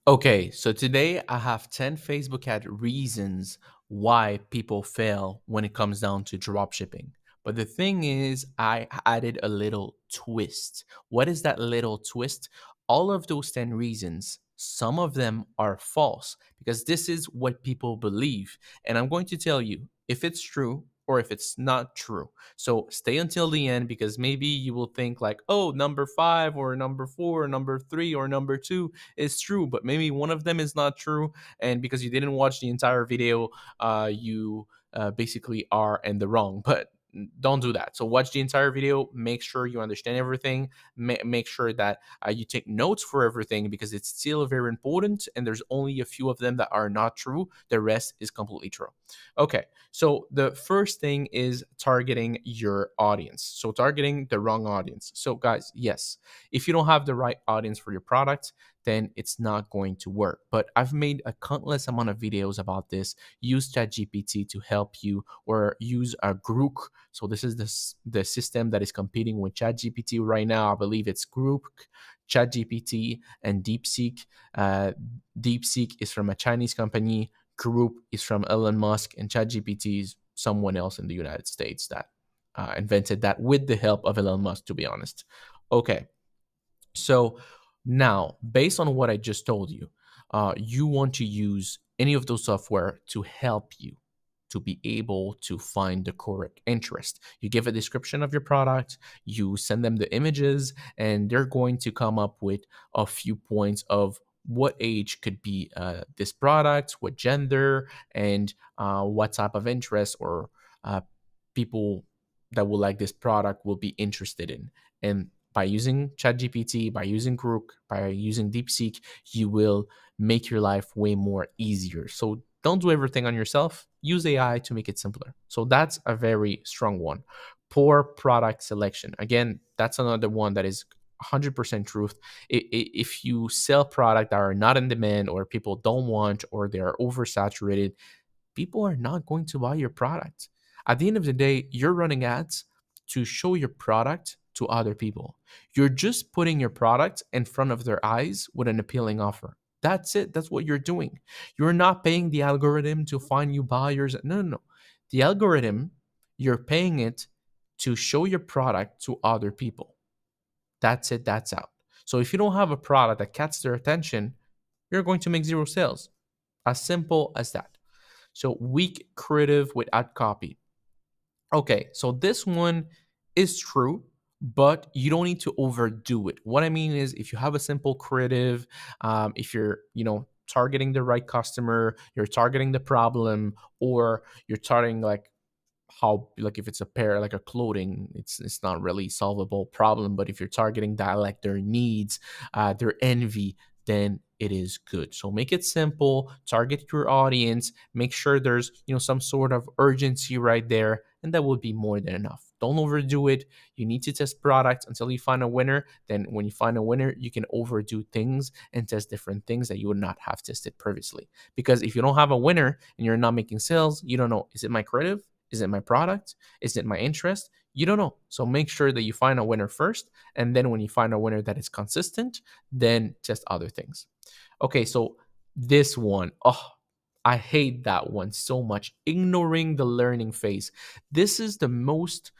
Okay, so today I have 10 Facebook ad reasons why people fail when it comes down to dropshipping. But the thing is, I added a little twist. What is that little twist? All of those 10 reasons, some of them are false because this is what people believe. And I'm going to tell you if it's true or if it's not true. So stay until the end because maybe you will think like, oh, number five or number four or number three or number two is true, but maybe one of them is not true. And because you didn't watch the entire video, you basically are in the wrong. But don't do that. So watch the entire video. Make sure you understand everything. Make sure that you take notes for everything because it's still very important. And there's only a few of them that are not true. The rest is completely true. Okay. So the first thing is targeting your audience. So targeting the wrong audience. So guys, yes, if you don't have the right audience for your product, then it's not going to work. But I've made a countless amount of videos about this. Use ChatGPT to help you, or use a Grook. So this is the system that is competing with ChatGPT right now. I believe it's Grook, ChatGPT, and DeepSeek. DeepSeek is from a Chinese company. Grook is from Elon Musk, and ChatGPT is someone else in the United States that invented that with the help of Elon Musk, to be honest. Okay, so now, based on what I just told you, you want to use any of those software to help you to be able to find the correct interest. You give a description of your product, you send them the images, and they're going to come up with a few points of what age could be this product, what gender, and what type of interest or people that will like this product will be interested in. And by using ChatGPT, by using Grook, by using DeepSeek, you will make your life way more easier. So don't do everything on yourself. Use AI to make it simpler. So that's a very strong one. Poor product selection. Again, that's another one that is 100% truth. If you sell product that are not in demand or people don't want or they are oversaturated, people are not going to buy your product. At the end of the day, you're running ads to show your product to other people. You're just putting your product in front of their eyes with an appealing offer. That's it. That's what you're doing. You're not paying the algorithm to find you buyers. No, no, no. The algorithm, you're paying it to show your product to other people. That's it. That's out. So if you don't have a product that catches their attention, you're going to make zero sales. As simple as that. So weak creative with ad copy. Okay, so this one is true, but you don't need to overdo it. What I mean is, if you have a simple creative, if you're, targeting the right customer, you're targeting the problem, or you're targeting like how, like if it's a pair like a clothing, it's not really solvable problem. But if you're targeting that like their needs, their envy, then it is good. So make it simple, target your audience, make sure there's some sort of urgency right there, and that will be more than enough. Don't overdo it. You need to test products until you find a winner. Then when you find a winner, you can overdo things and test different things that you would not have tested previously. Because if you don't have a winner and you're not making sales, you don't know, is it my creative? Is it my product? Is it my interest? You don't know. So make sure that you find a winner first. And then when you find a winner that is consistent, then test other things. Okay, so this one, oh, I hate that one so much. Ignoring the learning phase. This is the most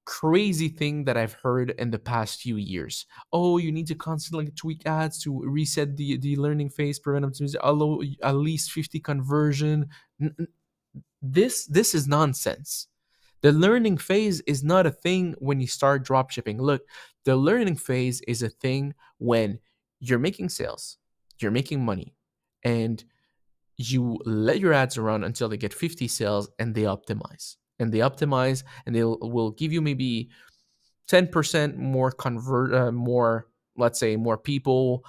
crazy thing that I've heard in the past few years. Oh, you need to constantly tweak ads to reset the learning phase, prevent them to at least 50 conversion. This is nonsense. The learning phase is not a thing when you start dropshipping. Look, the learning phase is a thing when you're making sales, you're making money, and you let your ads run until they get 50 sales, and they optimize. And they optimize, and they will give you maybe 10% more, let's say, more people,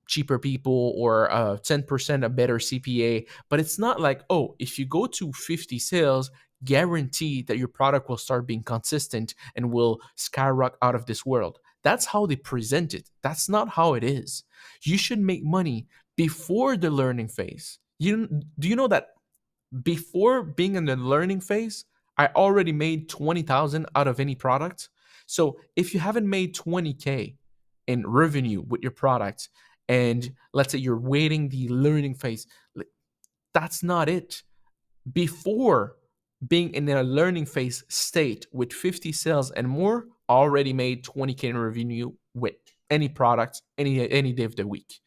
cheaper people, or 10% a better CPA. But it's not like, oh, if you go to 50 sales, guarantee that your product will start being consistent and will skyrocket out of this world. That's how they present it. That's not how it is. You should make money before the learning phase. Do you know that before being in the learning phase, I already made 20,000 out of any product? So if you haven't made 20K in revenue with your product and let's say you're waiting the learning phase. That's not it. Before being in a learning phase state with 50 sales and more, already made 20K in revenue with any product, any day of the week.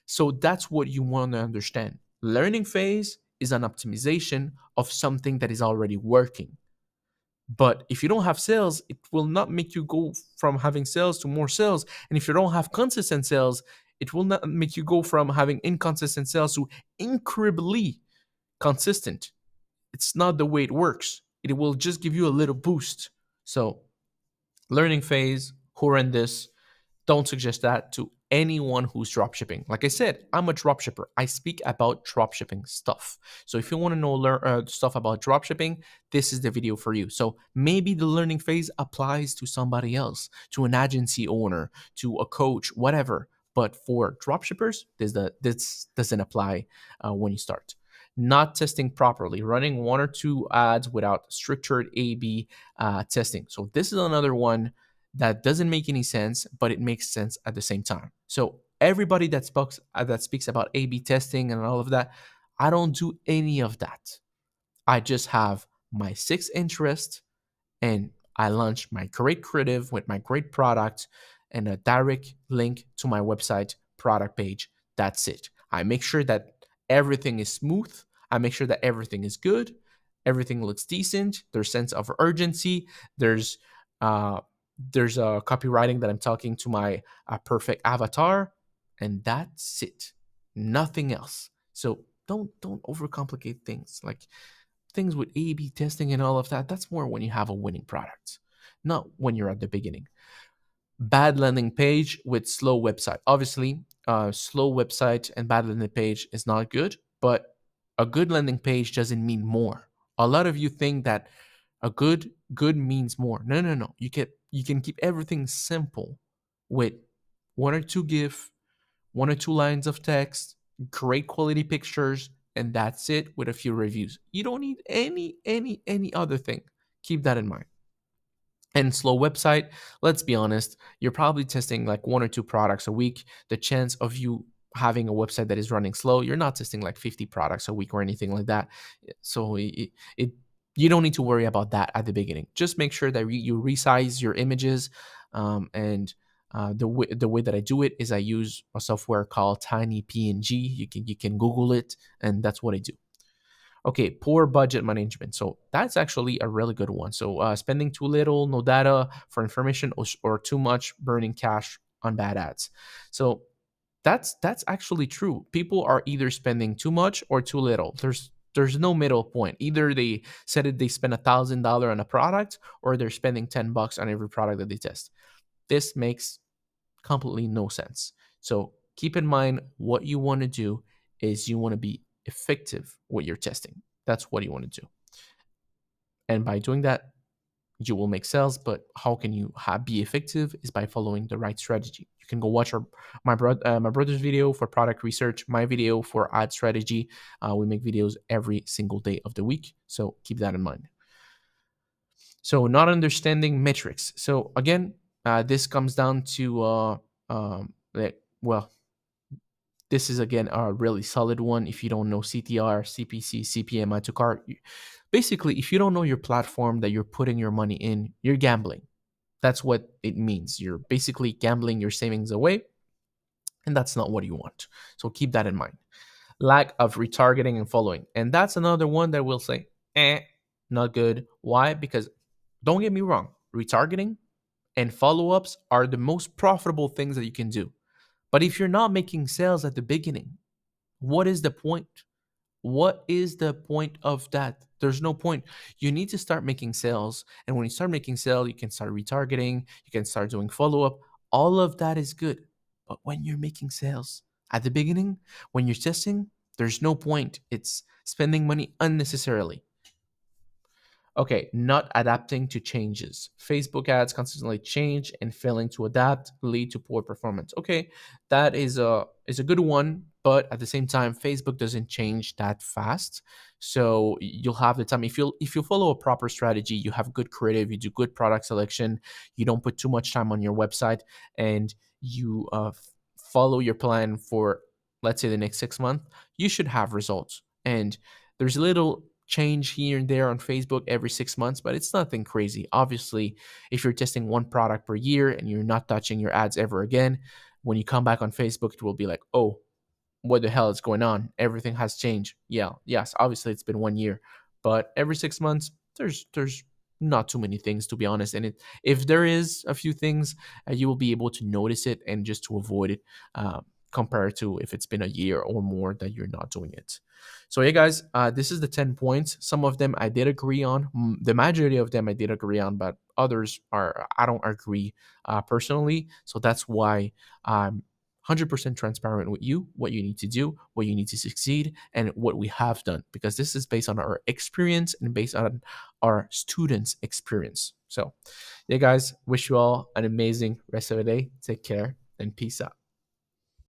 So that's what you want to understand. Learning phase is an optimization of something that is already working. But if you don't have sales, it will not make you go from having sales to more sales. And if you don't have consistent sales, it will not make you go from having inconsistent sales to incredibly consistent. It's not the way it works. It will just give you a little boost. So, learning phase, horrendous. Don't suggest that to anyone who's dropshipping. Like I said, I'm a dropshipper. I speak about dropshipping stuff. So if you want to know stuff about dropshipping, this is the video for you. So maybe the learning phase applies to somebody else, to an agency owner, to a coach, whatever. But for dropshippers, this doesn't apply when you start. Not testing properly, running one or two ads without structured A/B testing. So this is another one that doesn't make any sense, but it makes sense at the same time. So everybody that speaks about A/B testing and all of that, I don't do any of that. I just have my 6 interests, and I launch my great creative with my great product and a direct link to my website product page. That's it. I make sure that everything is smooth. I make sure that everything is good. Everything looks decent. There's sense of urgency. There's a copywriting that I'm talking to my perfect avatar, and that's it. Nothing else. So don't overcomplicate things. Like things with A/B testing and all of that. That's more when you have a winning product, not when you're at the beginning. Bad landing page with slow website. Obviously, slow website and bad landing page is not good, but a good landing page doesn't mean more. A lot of you think that a good means more. No. You can keep everything simple with one or two GIF, one or two lines of text, great quality pictures, and that's it with a few reviews. You don't need any other thing. Keep that in mind. And slow website, let's be honest, you're probably testing like one or two products a week. The chance of you having a website that is running slow, you're not testing like 50 products a week or anything like that. So you don't need to worry about that at the beginning. Just make sure that you resize your images. And the way that I do it is I use a software called Tiny PNG. You can Google it, and that's what I do. Okay, poor budget management. So that's actually a really good one. So spending too little, no data for information, or too much, burning cash on bad ads. So that's actually true. People are either spending too much or too little. There's no middle point. Either they said they spend $1,000 on a product, or they're spending $10 on every product that they test. This makes completely no sense. So keep in mind, what you want to do is you want to be effective with your testing. That's what you want to do. And by doing that, you will make sales. But how can you be effective is by following the right strategy. You can go watch my brother's video for product research, my video for ad strategy. We make videos every single day of the week. So keep that in mind. So not understanding metrics. So again, this comes down to this is again a really solid one. If you don't know CTR, CPC, CPM, add to cart, basically, if you don't know your platform that you're putting your money in, you're gambling. That's what it means. You're basically gambling your savings away, and that's not what you want. So keep that in mind. Lack of retargeting and following. And that's another one that will say, not good. Why? Because don't get me wrong, retargeting and follow-ups are the most profitable things that you can do. But if you're not making sales at the beginning, what is the point? What is the point of that? There's no point. You need to start making sales. And when you start making sales, you can start retargeting, you can start doing follow-up. All of that is good. But when you're making sales at the beginning, when you're testing, there's no point. It's spending money unnecessarily. Okay, not adapting to changes. Facebook ads consistently change and failing to adapt lead to poor performance. Okay, that is a good one, but at the same time, Facebook doesn't change that fast. So you'll have the time. If you follow a proper strategy, you have good creative, you do good product selection, you don't put too much time on your website, and you follow your plan for, let's say, the next 6 months, you should have results. And there's a little change here and there on Facebook every 6 months, but it's nothing crazy. Obviously, if you're testing one product per year and you're not touching your ads ever again, when you come back on Facebook, it will be like, oh, what the hell is going on? Everything has changed. Yeah, yes, obviously it's been 1 year, but every 6 months, there's not too many things, to be honest. And if there is a few things, you will be able to notice it and just to avoid it, compared to if it's been a year or more that you're not doing it. So yeah, guys, this is the 10 points. Some of them I did agree on. The majority of them I did agree on, but others are I don't agree personally. So that's why I'm 100% transparent with you, what you need to do, what you need to succeed, and what we have done, because this is based on our experience and based on our students' experience. So, yeah, guys, wish you all an amazing rest of the day. Take care and peace out.